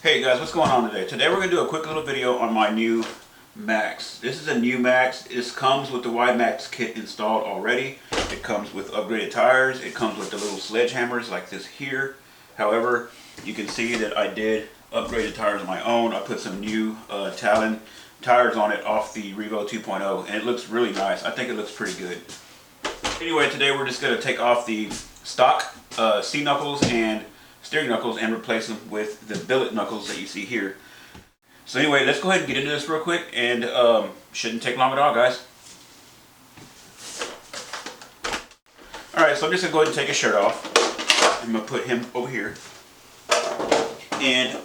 Hey guys, what's going on today? Today we're going to do a quick little video on my new Maxx. This is a new Maxx. This comes with the Maxx kit installed already. It comes with upgraded tires. It comes with the little sledgehammers like this here. However, you can see that I did upgraded tires on my own. I put some new Talon tires on it off the Revo 2.0 and it looks really nice. I think it looks pretty good. Anyway, today we're just going to take off the stock C-knuckles and steering knuckles and replace them with the billet knuckles that you see here. So anyway, let's go ahead and get into this real quick, and shouldn't take long at all, guys. Alright, so I'm just going to go ahead and take his shirt off. I'm going to put him over here. And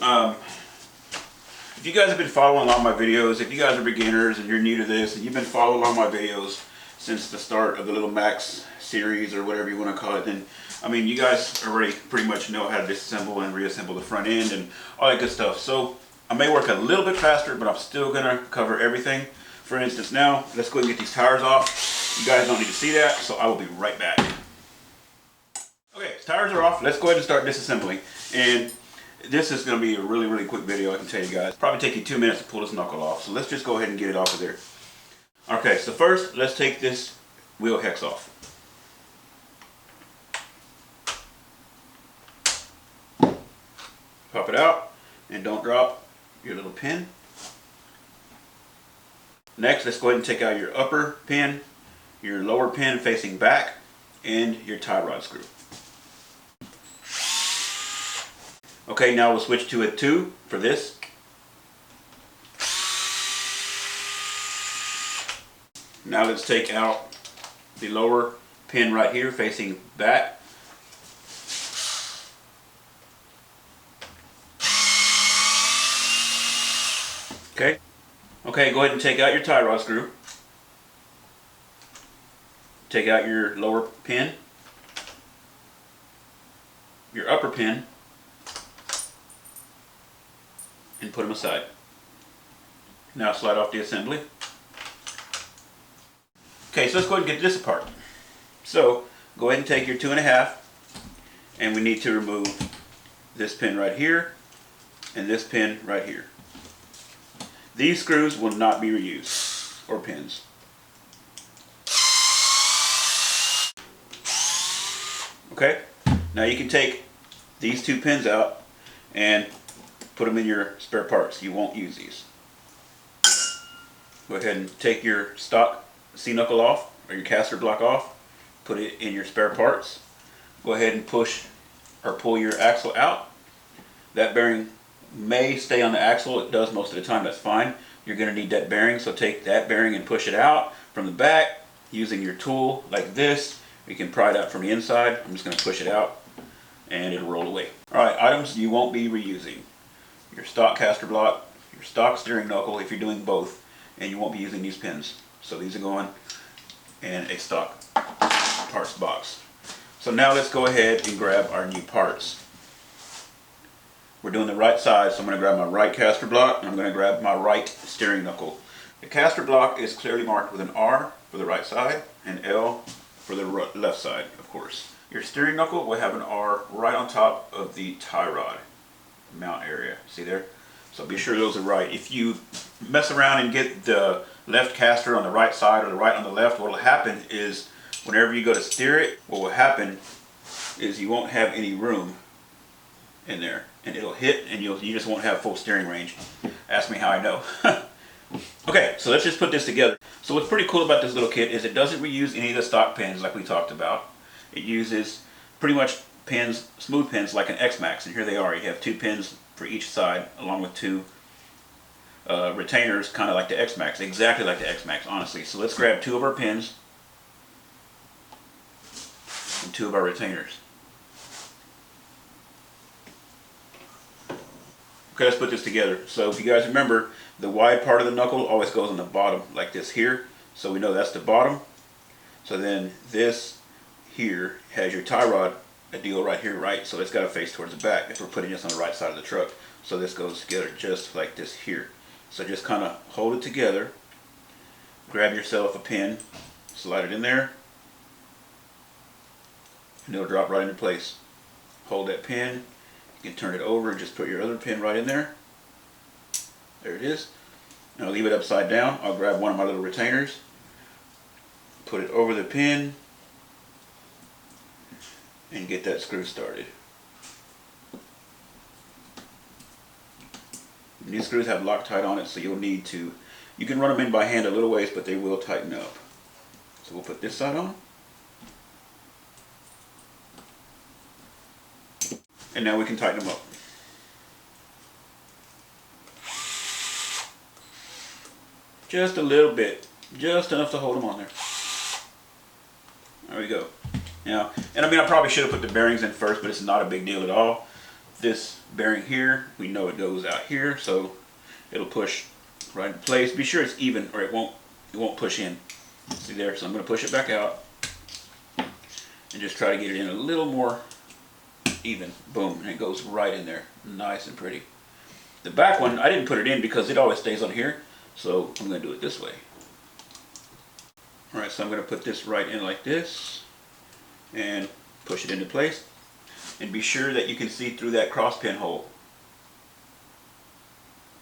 if you guys have been following along my videos, if you guys are beginners and you're new to this and you've been following along my videos since the start of the little Maxx series or whatever you want to call it, then I mean, you guys already pretty much know how to disassemble and reassemble the front end and all that good stuff. So I may work a little bit faster, but I'm still gonna cover everything. For instance, now let's go ahead and get these tires off. You guys don't need to see that, so I will be right back. Okay, tires are off. Let's go ahead and start disassembling. And this is gonna be a really quick video, I can tell you guys. Probably take you 2 minutes to pull this knuckle off. So let's just go ahead and get it off of there. Okay, so first let's take this wheel hex off. Pop it out and don't drop your little pin. Next, let's go ahead and take out your upper pin, your lower pin facing back, and your tie rod screw. Okay, now we'll switch to a 2 for this. Now let's take out the lower pin right here facing back. Okay, go ahead and take out your tie rod screw. Take out your lower pin, your upper pin, and put them aside. Now slide off the assembly. Okay, so let's go ahead and get this apart. So go ahead and take your 2.5, and we need to remove this pin right here and this pin right here. These screws will not be reused, or pins. Okay, now you can take these 2 pins out and put them in your spare parts. You won't use these. Go ahead and take your stock C-knuckle off, or your caster block off, put it in your spare parts. Go ahead and push or pull your axle out. That bearing may stay on the axle. It does most of the time. That's fine. You're going to need that bearing, so take that bearing and push it out from the back using your tool like this. You can pry it out from the inside. I'm just going to push it out and it'll roll away. Alright, items you won't be reusing: your stock caster block, your stock steering knuckle if you're doing both, and you won't be using these pins. So these are going in a stock parts box. So now let's go ahead and grab our new parts. We're doing the right side, so I'm going to grab my right caster block and I'm going to grab my right steering knuckle. The caster block is clearly marked with an R for the right side and L for the left side, of course. Your steering knuckle will have an R right on top of the tie rod mount area. See there? So be sure those are right. If you mess around and get the left caster on the right side or the right on the left, what will happen is whenever you go to steer it, what will happen is you won't have any room in there, and it'll hit and you just won't have full steering range. Ask me how I know. Okay, so let's just put this together. So what's pretty cool about this little kit is it doesn't reuse any of the stock pins like we talked about. It uses pretty much pins, smooth pins like an XMAXX, and here they are. You have 2 pins for each side along with 2 retainers, kind of like the XMAXX, exactly like the XMAXX, honestly. So let's grab 2 of our pins and 2 of our retainers. Okay, let's put this together. So if you guys remember, the wide part of the knuckle always goes on the bottom like this here. So we know that's the bottom. So then this here has your tie rod deal right here, right? So it's got to face towards the back if we're putting this on the right side of the truck. So this goes together just like this here. So just kind of hold it together. Grab yourself a pin, slide it in there, and it'll drop right into place. Hold that pin You can turn it over and just put your other pin right in there. There it is. And I'll leave it upside down. I'll grab one of my little retainers, put it over the pin, and get that screw started. And these screws have Loctite on it, so you'll need to, you can run them in by hand a little ways, but they will tighten up. So we'll put this side on. And now we can tighten them up. Just a little bit, just enough to hold them on there. There we go. Now, and I mean, I probably should have put the bearings in first, but it's not a big deal at all. This bearing here, we know it goes out here, so it'll push right in place. Be sure it's even, or it won't push in. See there? So I'm going to push it back out and just try to get it in a little more even. Boom, and it goes right in there, nice and pretty. The back one, I didn't put it in because it always stays on here, so I'm going to do it this way. Alright, so I'm going to put this right in like this and push it into place. And be sure that you can see through that cross pin hole.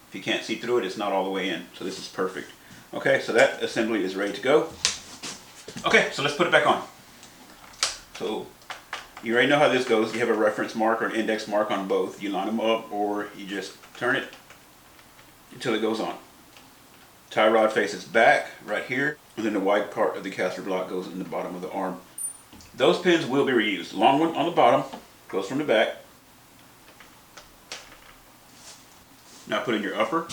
If you can't see through it, it's not all the way in. So this is perfect. Okay, so that assembly is ready to go. Okay, so let's put it back on. So you already know how this goes. You have a reference mark or an index mark on both. You line them up or you just turn it until it goes on. Tie rod faces back right here, and then the wide part of the caster block goes in the bottom of the arm. Those pins will be reused. Long one on the bottom goes from the back. Now put in your upper.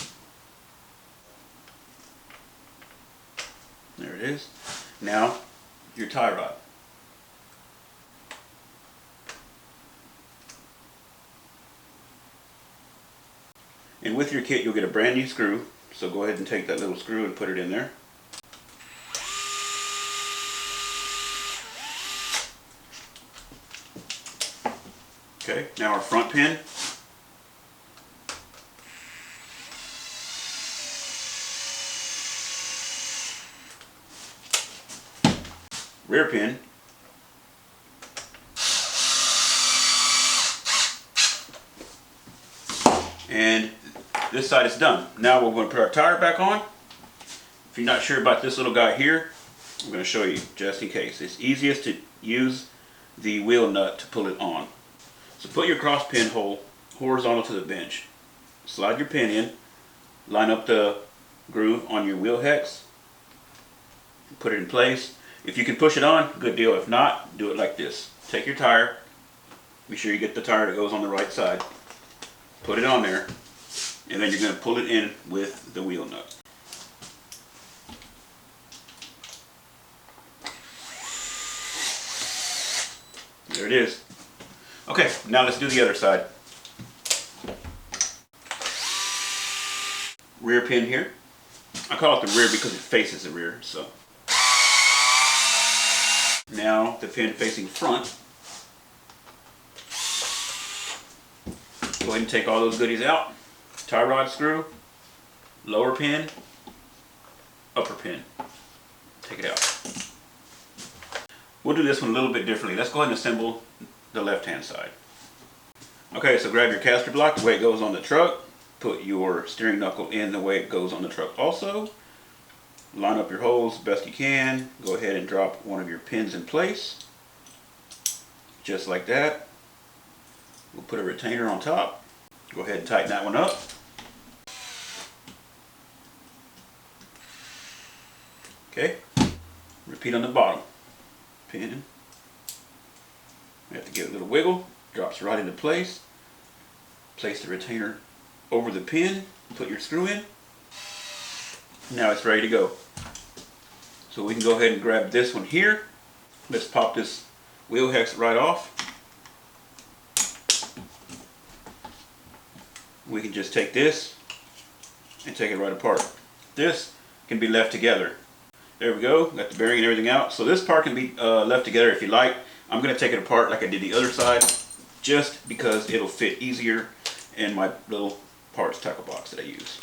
There it is. Now your tie rod. And with your kit you'll get a brand new screw. So go ahead and take that little screw and put it in there. Okay, now our front pin. Rear pin. And this side is done. Now we're going to put our tire back on. If you're not sure about this little guy here, I'm going to show you just in case. It's easiest to use the wheel nut to pull it on. So put your cross pin hole horizontal to the bench. Slide your pin in, line up the groove on your wheel hex, put it in place. If you can push it on, good deal. If not, do it like this. Take your tire, be sure you get the tire that goes on the right side, put it on there, and then you're going to pull it in with the wheel nut. There it is. Okay, now let's do the other side. Rear pin here. I call it the rear because it faces the rear. So now the pin facing front. Go ahead and take all those goodies out. Tie rod screw, lower pin, upper pin. Take it out. We'll do this one a little bit differently. Let's go ahead and assemble the left-hand side. Okay, so grab your caster block the way it goes on the truck. Put your steering knuckle in the way it goes on the truck also. Line up your holes best you can. Go ahead and drop one of your pins in place. Just like that. We'll put a retainer on top. Go ahead and tighten that one up. Okay, repeat on the bottom. Pin. We have to give it a little wiggle. Drops right into place. Place the retainer over the pin. Put your screw in. Now it's ready to go. So we can go ahead and grab this one here. Let's pop this wheel hex right off. We can just take this and take it right apart. This can be left together. There we go, got the bearing and everything out. So this part can be left together if you like. I'm going to take it apart like I did the other side, just because it'll fit easier in my little parts tackle box that I use.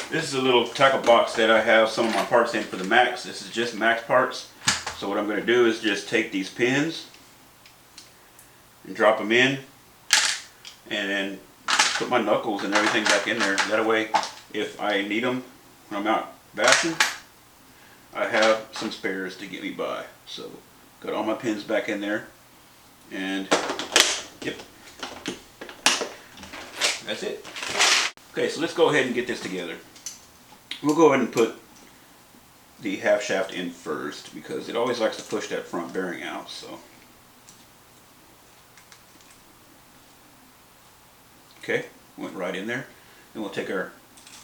This This is a little tackle box that I have some of my parts in for the Maxx. This is just Maxx parts. So what I'm going to do is just take these pins and drop them in, and then put my knuckles and everything back in there. That way, if I need them when I'm out bashing, I have some spares to get me by. So got all my pins back in there, and yep, that's it. Okay, so let's go ahead and get this together. We'll go ahead and put the half shaft in first because it always likes to push that front bearing out. So okay, went right in there. Then we'll take our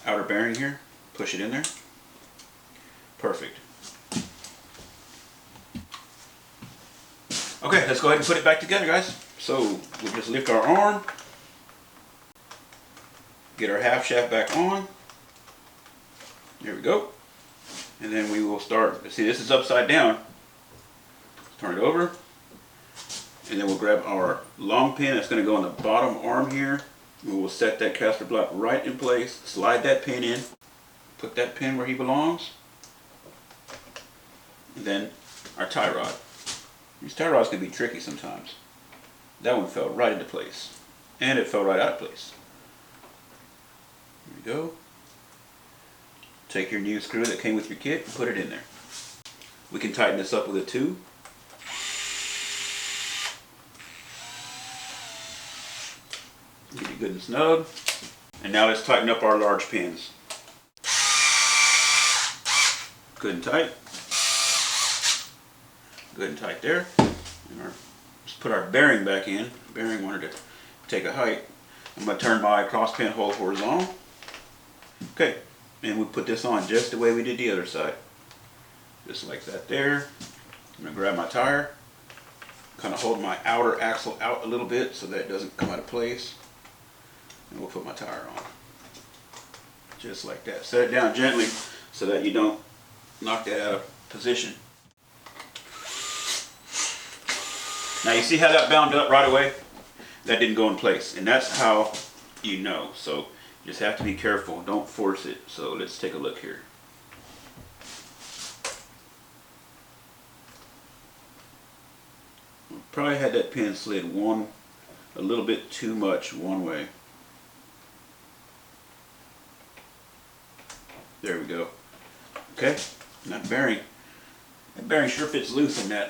outer bearing here, push it in there. Perfect. Okay, let's go ahead and put it back together, guys. So we'll just lift our arm, get our half shaft back on. There we go. And then we will start. See, this is upside down. Turn it over. And then we'll grab our long pin that's going to go on the bottom arm here. We will set that caster block right in place. Slide that pin in. Put that pin where he belongs. And then our tie rod. These tie rods can be tricky sometimes. That one fell right into place. And it fell right out of place. There we go. Take your new screw that came with your kit and put it in there. We can tighten this up with a 2. Get it good and snug. And now let's tighten up our large pins. Good and tight. Good and tight there. And let's put our bearing back in. Bearing wanted to take a height. I'm going to turn my cross pin hole horizontal. Okay. And we put this on just the way we did the other side. Just like that there. I'm going to grab my tire. Kind of hold my outer axle out a little bit so that it doesn't come out of place. And we'll put my tire on. Just like that. Set it down gently so that you don't knock that out of position. Now you see how that bound up right away? That didn't go in place. And that's how you know. So just have to be careful. Don't force it. So let's take a look here. Probably had that pin slid a little bit too much one way. There we go. Okay, and that bearing sure fits loose in that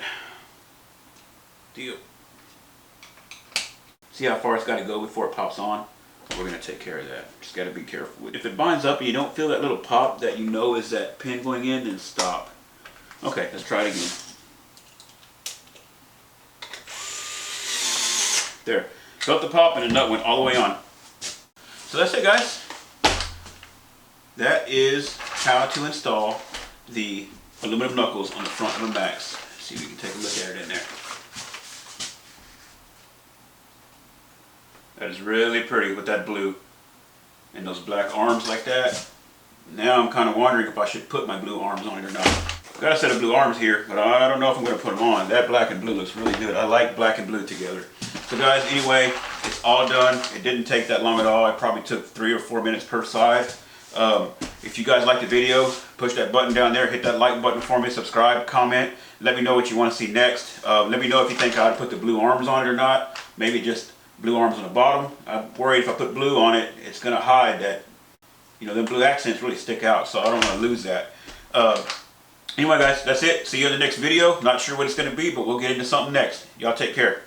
deal. See how far it's got to go before it pops on? We're going to take care of that. Just got to be careful. If it binds up and you don't feel that little pop that you know is that pin going in, then stop. Okay, let's try it again. There. Felt the pop and the nut went all the way on. So that's it, guys. That is how to install the aluminum knuckles on the front of a Maxx. See if we can take a look at it in there. That is really pretty with that blue and those black arms like that. Now I'm kind of wondering if I should put my blue arms on it or not. Got a set of blue arms here, but I don't know if I'm going to put them on. That black and blue looks really good. I like black and blue together. So guys, anyway, it's all done. It didn't take that long at all. It probably took 3 or 4 minutes per side. If you guys like the video, push that button down there, hit that like button for me, subscribe, comment, let me know what you want to see next. Let me know if you think I ought to put the blue arms on it or not. Maybe just blue arms on the bottom. I'm worried if I put blue on it, it's going to hide that, you know, them blue accents really stick out, so I don't want to lose that. Anyway guys, that's it. See you in the next video. Not sure what it's going to be, but we'll get into something next. Y'all take care.